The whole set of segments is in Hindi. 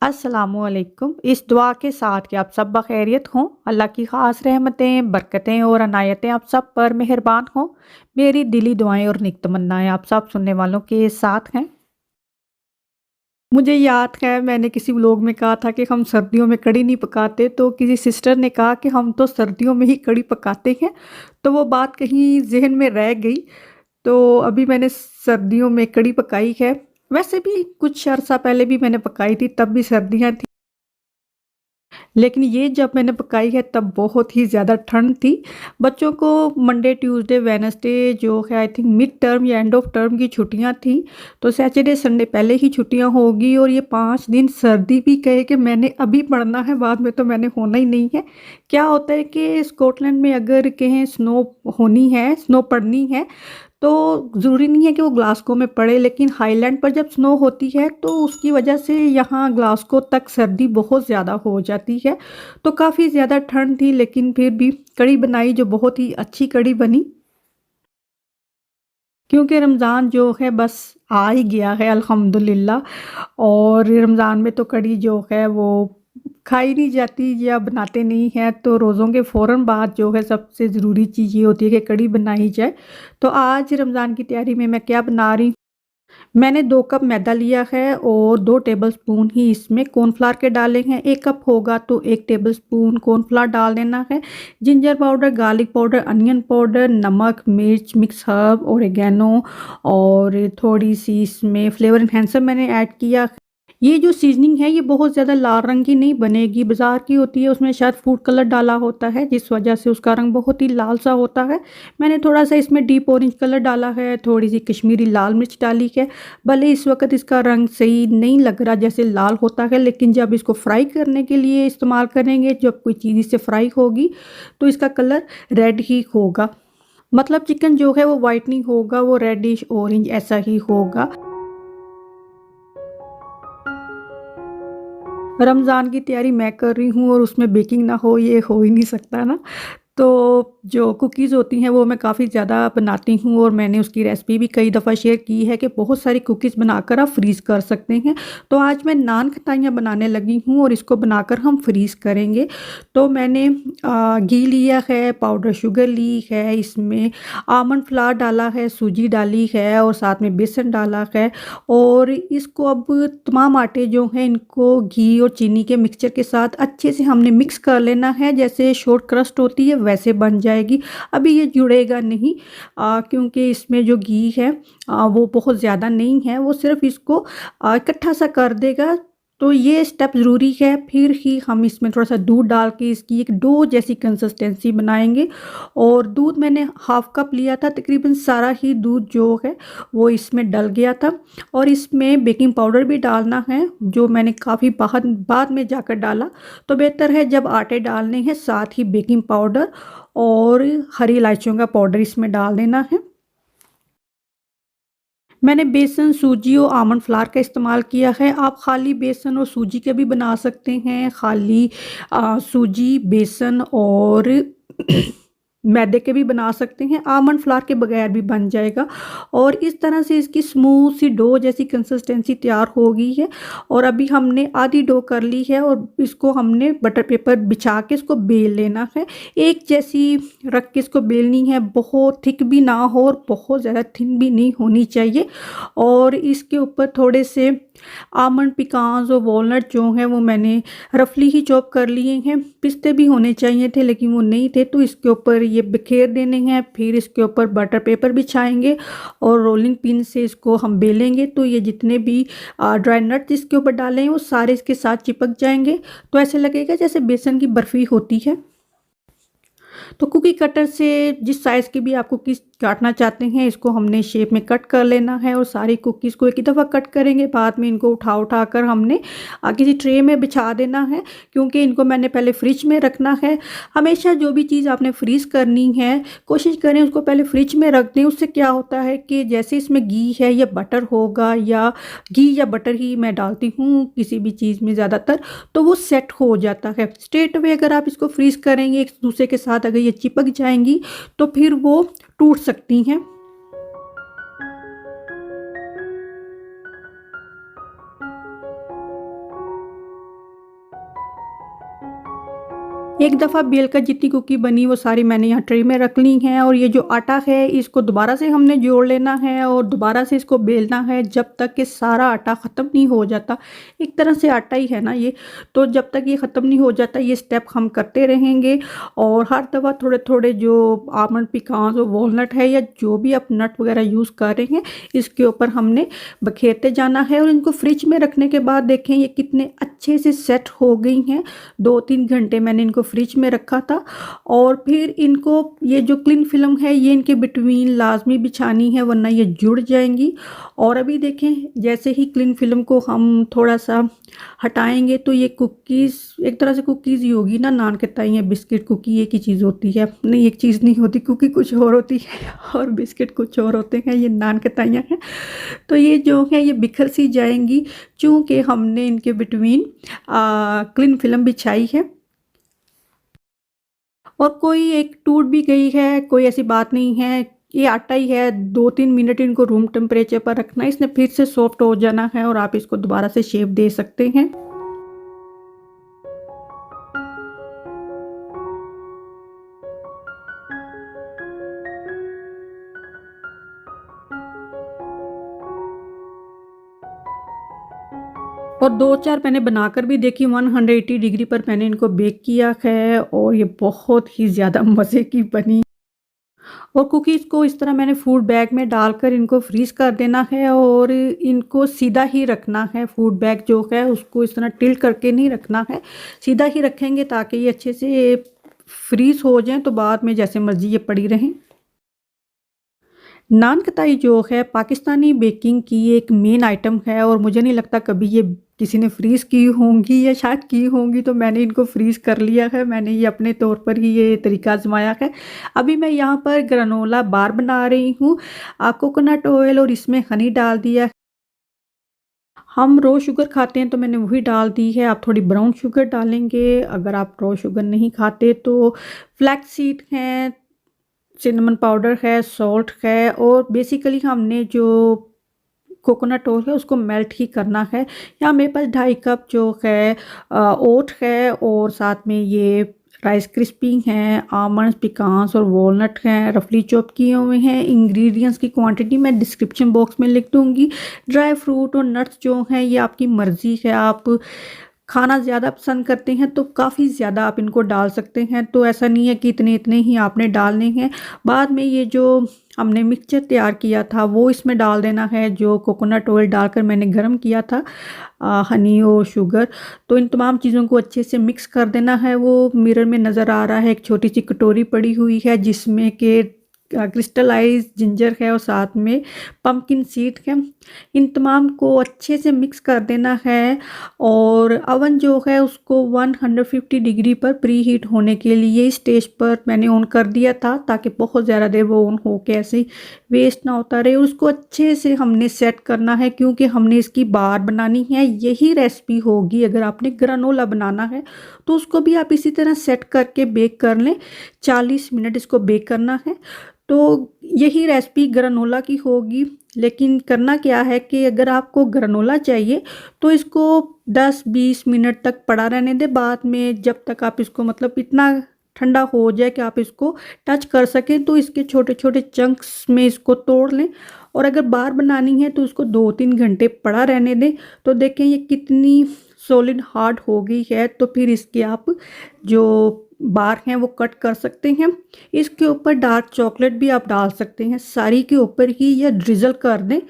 अस्सलामुअलैकुम। इस दुआ के साथ कि आप सब बखैरियत हों, अल्लाह की ख़ास रहमतें, बरकतें और अनायतें आप सब पर मेहरबान हों। मेरी दिली दुआएं और नेक तमन्नाएं आप सब सुनने वालों के साथ हैं। मुझे याद है मैंने किसी व्लॉग में कहा था कि हम सर्दियों में कढ़ी नहीं पकाते, तो किसी सिस्टर ने कहा कि हम तो सर्दियों में ही कढ़ी पकाते हैं। तो वो बात कहीं ज़हन में रह गई। तो अभी मैंने सर्दियों में कढ़ी पकाई है। वैसे भी कुछ अरसा पहले भी मैंने पकाई थी, तब भी सर्दियाँ थी। लेकिन ये जब मैंने पकाई है तब बहुत ही ज़्यादा ठंड थी। बच्चों को मंडे, ट्यूसडे, वेडनेसडे जो है आई थिंक मिड टर्म या एंड ऑफ टर्म की छुट्टियां थी। तो सैटरडे, संडे पहले ही छुट्टियां होगी और ये 5 दिन सर्दी भी कहे कि मैंने अभी पढ़ना है, बाद में तो मैंने होना ही नहीं है। क्या होता है कि स्कॉटलैंड में अगर कहें स्नो होनी है, स्नो पड़नी है, तो ज़रूरी नहीं है कि वो ग्लासगो में पड़े, लेकिन हाईलैंड पर जब स्नो होती है तो उसकी वजह से यहाँ ग्लासगो तक सर्दी बहुत ज़्यादा हो जाती है। तो काफ़ी ज़्यादा ठंड थी, लेकिन फिर भी कढ़ी बनाई जो बहुत ही अच्छी कढ़ी बनी। क्योंकि रमज़ान जो है बस आ ही गया है अल्हम्दुलिल्लाह। और रमज़ान में तो कढ़ी जो है वो खाई नहीं जाती या बनाते नहीं हैं, तो रोज़ों के फ़ौरन बाद जो है सबसे ज़रूरी चीज़ ये होती है कि कढ़ी बनाई जाए। तो आज रमज़ान की तैयारी में मैं क्या बना रही, मैंने 2 कप मैदा लिया है और 2 टेबलस्पून ही इसमें कॉर्नफ्लावर के डाले हैं। 1 कप होगा तो 1 टेबलस्पून कॉर्नफ्लावर डाल देना है। Ginger powder, garlic powder, onion powder, नमक, मिर्च, मिक्स हर्ब, ओरिगैनो और थोड़ी-सी इसमें फ्लेवर एनहांसर मैंने ऐड किया। ये जो सीज़निंग है ये बहुत ज़्यादा लाल रंग की नहीं बनेगी, बाज़ार की होती है उसमें शायद फूड कलर डाला होता है जिस वजह से उसका रंग बहुत ही लाल सा होता है। मैंने थोड़ा-सा इसमें डीप ऑरेंज कलर डाला है, थोड़ी-सी कश्मीरी लाल मिर्च डाली है। भले इस वक़्त इसका रंग सही नहीं लग रहा जैसे लाल होता है, लेकिन जब इसको फ्राई करने के लिए इस्तेमाल करेंगे, जब कोई चीज़ इससे फ्राई होगी तो इसका कलर रेड ही होगा। मतलब चिकन जो है वो व्हाइट नहीं होगा, वो रेडिश ऑरेंज ऐसा ही होगा। रमज़ान की तैयारी मैं कर रही हूँ और उसमें बेकिंग ना हो ये हो ही नहीं सकता ना। तो जो कुकीज़ होती हैं वो मैं काफ़ी ज़्यादा बनाती हूँ और मैंने उसकी रेसिपी भी कई दफ़ा शेयर की है कि बहुत सारी कुकीज़ बनाकर आप फ्रीज़ कर सकते हैं। तो आज मैं नान खटाइयाँ बनाने लगी हूँ और इसको बनाकर हम फ्रीज़ करेंगे। तो मैंने घी लिया है, पाउडर शुगर ली है, इसमें आमंड फ्लावर डाला है, सूजी डाली है और साथ में बेसन डाला है। और इसको अब तमाम आटे जो हैं इनको घी और चीनी के मिक्सचर के साथ अच्छे से हमने मिक्स कर लेना है। जैसे शॉर्ट क्रस्ट होती है वैसे बन जाएगी। अभी ये जुड़ेगा नहीं, क्योंकि इसमें जो घी है वो बहुत ज़्यादा नहीं है, वो सिर्फ इसको इकट्ठा सा कर देगा। तो ये स्टेप ज़रूरी है, फिर ही हम इसमें थोड़ा-सा दूध डाल के इसकी एक डो जैसी कंसिस्टेंसी बनाएँगे। और दूध मैंने हाफ़ कप लिया था, तकरीबन सारा ही दूध जो है वो इसमें डल गया था। और इसमें बेकिंग पाउडर भी डालना है, जो मैंने काफ़ी बाद में जाकर डाला। तो बेहतर है जब आटे डालने हैं साथ ही बेकिंग पाउडर और हरी इलायचियों का पाउडर इसमें डाल देना है। मैंने बेसन, सूजी और आमंड फ्लावर का इस्तेमाल किया है। आप खाली बेसन और सूजी के भी बना सकते हैं। खाली सूजी, बेसन और मैदे के भी बना सकते हैं। आमंड फ्लावर के बगैर भी बन जाएगा। और इस तरह से इसकी स्मूथ सी डो जैसी कंसिस्टेंसी तैयार हो गई है। और अभी हमने आधी डो कर ली है और इसको हमने बटर पेपर बिछा के इसको बेल लेना है। एक जैसी रख के इसको बेलनी है, बहुत थिक भी ना हो और बहुत ज़्यादा थिन भी नहीं होनी चाहिए। और इसके ऊपर थोड़े से आमंड, पिकान्स और वॉलनट जो हैं वो मैंने रफली ही चॉप कर लिए हैं। पिस्ते भी होने चाहिए थे लेकिन वो नहीं थे, तो इसके ऊपर ये बिखेर देने हैं। फिर इसके ऊपर बटर पेपर बिछाएंगे और रोलिंग पिन से इसको हम बेलेंगे, तो ये जितने भी ड्राई नट्स इसके ऊपर डाले हैं वो सारे इसके साथ चिपक जाएंगे। तो ऐसे लगेगा जैसे बेसन की बर्फ़ी होती है। तो कुकी कटर से जिस साइज़ की भी आप कुकीज़ काटना चाहते हैं इसको हमने शेप में कट कर लेना है। और सारी कुकीज़ को एक ही दफ़ा कट करेंगे, बाद में इनको उठा कर हमने किसी ट्रे में बिछा देना है, क्योंकि इनको मैंने पहले फ्रिज में रखना है। हमेशा जो भी चीज़ आपने फ्रीज़ करनी है कोशिश करें उसको पहले फ्रिज में रख दें। उससे क्या होता है कि जैसे इसमें घी है या बटर होगा, या घी या बटर ही मैं डालती हूँ किसी भी चीज़ में ज़्यादातर, तो वो सेट हो जाता है। स्ट्रेट अवे अगर आप इसको फ्रीज़ करेंगे एक दूसरे के साथ अगर ये चिपक जाएंगी तो फिर वो टूट सकती हैं। एक दफ़ा बेल कर जितनी कुकी बनी वो सारी मैंने यहाँ ट्रे में रख ली हैं और ये जो आटा है इसको दोबारा से हमने जोड़ लेना है और दोबारा से इसको बेलना है जब तक कि सारा आटा ख़त्म नहीं हो जाता। एक तरह से आटा ही है ना ये, तो जब तक ये ख़त्म नहीं हो जाता ये स्टेप हम करते रहेंगे। और हर दफ़ा थोड़े थोड़े जो आमंड पिकान्स और वॉलनट है या जो भी आप नट वगैरह यूज़ कर रहे हैं इसके ऊपर हमने बखेरते जाना है। और इनको फ्रिज में रखने के बाद देखें ये कितने अच्छे से सेट हो गई हैं। 2-3 घंटे मैंने इनको फ्रिज में रखा था और फिर इनको ये जो क्लिंग फिल्म है ये इनके बिटवीन लाजमी बिछानी है वरना ये जुड़ जाएंगी। और अभी देखें जैसे ही क्लिंग फिल्म को हम थोड़ा सा हटाएंगे तो ये कुकीज़ एक तरह से कुकीज़ ही होगी ना, नान के ताई या बिस्किट कुकी एक ही चीज़ होती है। नहीं, एक चीज़ नहीं होती, कुकी कुछ और होती है और बिस्किट कुछ और होते हैं, ये नान के ताइयाँ हैं। तो ये जो है ये बिखर सी जाएंगी चूँकि हमने इनके बिटवीन क्लिंग फिल्म बिछाई है। और कोई एक टूट भी गई है, कोई ऐसी बात नहीं है, ये आटा ही है। 2-3 मिनट इनको रूम टेम्परेचर पर रखना है, इसने फिर से सॉफ्ट हो जाना है और आप इसको दोबारा से शेप दे सकते हैं। और 2-4 मैंने बनाकर भी देखी, 180 डिग्री पर मैंने इनको बेक किया है और ये बहुत ही ज़्यादा मज़े की बनी। और कुकीज़ को इस तरह मैंने फूड बैग में डालकर इनको फ्रीज़ कर देना है और इनको सीधा ही रखना है। फूड बैग जो है उसको इस तरह टिल्ट करके नहीं रखना है, सीधा ही रखेंगे ताकि ये अच्छे से फ्रीज़ हो जाएँ तो बाद में जैसे मर्ज़ी ये पड़ी रहें। नान कताई जो है पाकिस्तानी बेकिंग की एक मेन आइटम है और मुझे नहीं लगता कभी ये किसी ने फ्रीज़ की होंगी या शायद की होंगी, तो मैंने इनको फ्रीज़ कर लिया है। मैंने ये अपने तौर पर ही ये तरीका आजमाया है। अभी मैं यहाँ पर ग्रानोला बार बना रही हूँ। कोकोनट ऑयल और इसमें हनी डाल दिया। हम रो शुगर खाते हैं तो मैंने वही डाल दी है। आप थोड़ी ब्राउन शुगर डालेंगे, अगर आप रो शुगर नहीं खाते तो फ्लैक्स सीड हैं, सिनेमन पाउडर है, सॉल्ट है और बेसिकली हमने जो कोकोनट ऑयल है उसको मेल्ट ही करना है। यहाँ मेरे पास 2.5 कप जो है ओट है और साथ में ये राइस क्रिस्पी हैं, आमंड्स, पिकान्स और वॉलनट हैं, रफली चॉप किए हुए हैं। इंग्रेडिएंट्स की क्वांटिटी मैं डिस्क्रिप्शन बॉक्स में लिख दूँगी। ड्राई फ्रूट और नट्स जो हैं ये आपकी मर्ज़ी है, आप खाना ज़्यादा पसंद करते हैं तो काफ़ी ज़्यादा आप इनको डाल सकते हैं, तो ऐसा नहीं है कि इतने इतने ही आपने डालने हैं। बाद में ये जो हमने मिक्सचर तैयार किया था वो इसमें डाल देना है, जो कोकोनट ऑयल डालकर मैंने गरम किया था, हनी और शुगर। तो इन तमाम चीज़ों को अच्छे से मिक्स कर देना है। वो मिरर में नज़र आ रहा है एक छोटी सी कटोरी पड़ी हुई है जिसमें कि क्रिस्टलाइज जिंजर है और साथ में पम्पकिन सीड है। इन तमाम को अच्छे से मिक्स कर देना है और अवन जो है उसको 150 डिग्री पर प्री हीट होने के लिए इस स्टेज पर मैंने ऑन कर दिया था ताकि बहुत ज़्यादा देर वो ऑन हो के ऐसे वेस्ट ना होता रहे। उसको अच्छे से हमने सेट करना है क्योंकि हमने इसकी बार बनानी है। यही रेसिपी होगी अगर आपने ग्रानोला बनाना है तो उसको भी आप इसी तरह सेट करके बेक कर लें। 40 मिनट इसको बेक करना है। तो यही रेसिपी ग्रानोला की होगी, लेकिन करना क्या है कि अगर आपको ग्रानोला चाहिए तो इसको 10-20 मिनट तक पड़ा रहने दें। बाद में जब तक आप इसको मतलब इतना ठंडा हो जाए कि आप इसको टच कर सकें तो इसके छोटे छोटे चंक्स में इसको तोड़ लें। और अगर बार बनानी है तो उसको 2-3 घंटे पड़ा रहने दें। तो देखें ये कितनी सॉलिड हार्ड हो गई है। तो फिर इसके आप जो बार हैं वो कट कर सकते हैं। इसके ऊपर डार्क चॉकलेट भी आप डाल सकते हैं, सारी के ऊपर ही या ड्रिजल कर दें।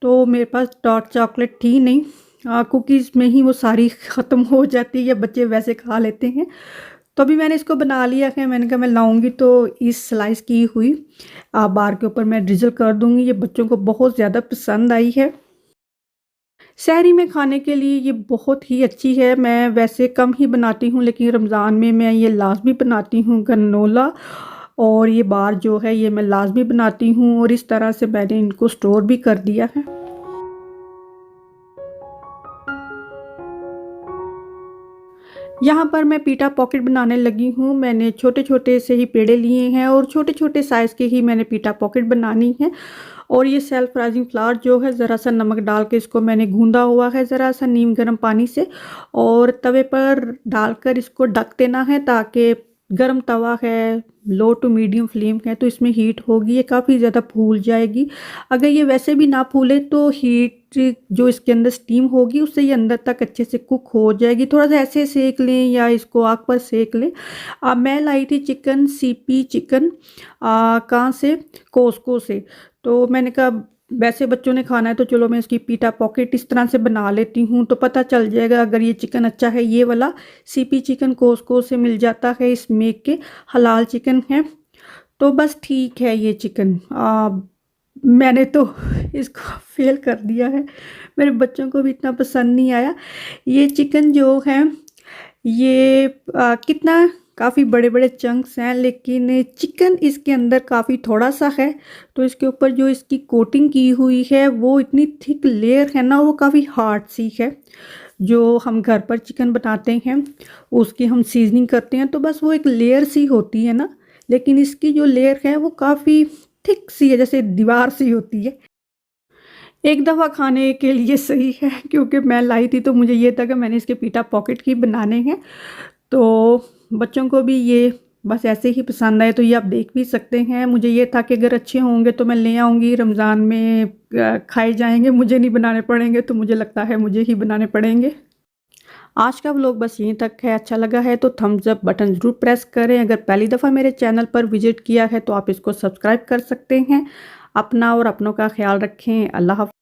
तो मेरे पास डार्क चॉकलेट थी नहीं, कुकीज़ में ही वो सारी ख़त्म हो जाती है या बच्चे वैसे खा लेते हैं। तो अभी मैंने इसको बना लिया है। मैंने कहा मैं लाऊंगी तो इस स्लाइस की हुई बार के ऊपर मैं ड्रिजल कर दूंगी। ये बच्चों को बहुत ज़्यादा पसंद आई है। सहरी में खाने के लिए ये बहुत ही अच्छी है। मैं वैसे कम ही बनाती हूँ लेकिन रमज़ान में मैं ये लाजमी बनाती हूँ ग्रानोला। और ये बार जो है ये मैं लाजमी बनाती हूँ और इस तरह से मैंने इनको स्टोर भी कर दिया है। यहाँ पर मैं पीटा पॉकेट बनाने लगी हूँ। मैंने छोटे-छोटे से ही पेड़े लिए हैं और छोटे-छोटे साइज़ के ही मैंने पीटा पॉकेट बनानी है। और ये सेल्फ राइज़िंग फ्लावर जो है ज़रा-सा नमक डाल के इसको मैंने गूँधा हुआ है ज़रा-सा नीम गर्म पानी से और तवे पर डालकर इसको ढक देना है ताकि गरम तवा है, लो टू मीडियम फ्लेम है तो इसमें हीट होगी, ये काफ़ी ज़्यादा फूल जाएगी। अगर ये वैसे भी ना फूले तो हीट जो इसके अंदर स्टीम होगी उससे ये अंदर तक अच्छे से कुक हो जाएगी। थोड़ा-सा ऐसे सेक लें या इसको आग पर सेक लें। मैं लाई थी चिकन सीपी चिकन कहाँ से? कॉस्को से। तो मैंने कहा वैसे बच्चों ने खाना है तो चलो मैं इसकी पीटा पॉकेट इस तरह से बना लेती हूँ तो पता चल जाएगा अगर ये चिकन अच्छा है। ये वाला सीपी चिकन कॉस्को से मिल जाता है, इस मेक के हलाल चिकन है। तो बस ठीक है ये चिकन। मैंने तो इसको फ़ेल कर दिया है, मेरे बच्चों को भी इतना पसंद नहीं आया। ये चिकन जो है ये कितना काफ़ी बड़े-बड़े चंक्स हैं लेकिन चिकन इसके अंदर काफ़ी थोड़ा-सा है, तो इसके ऊपर जो इसकी कोटिंग की हुई है वो इतनी थिक लेयर है ना, वो काफ़ी हार्ड सी है। जो हम घर पर चिकन बनाते हैं, उसकी हम सीज़निंग करते हैं तो बस वो एक लेयर सी होती है ना, लेकिन इसकी जो लेयर है वो काफ़ी थिक सी है, जैसे दीवार सी होती है। एक दफ़ा खाने के लिए सही है क्योंकि मैं लाई थी तो मुझे ये था कि मैंने इसके पीटा पॉकेट ही बनाने हैं। तो बच्चों को भी ये बस ऐसे ही पसंद आए तो ये आप देख भी सकते हैं। मुझे ये था कि अगर अच्छे होंगे तो मैं ले आऊँगी, रमज़ान में खाए जाएँगे, मुझे नहीं बनाने पड़ेंगे तो मुझे लगता है मुझे ही बनाने पड़ेंगे। आज का व्लॉग बस यहीं तक है। अच्छा लगा है तो थम्स अप बटन ज़रूर प्रेस करें। अगर पहली दफ़ा मेरे चैनल पर विज़िट किया है तो आप इसको सब्सक्राइब कर सकते हैं। अपना और अपनों का ख़्याल रखें। अल्लाह हाफ़िज़।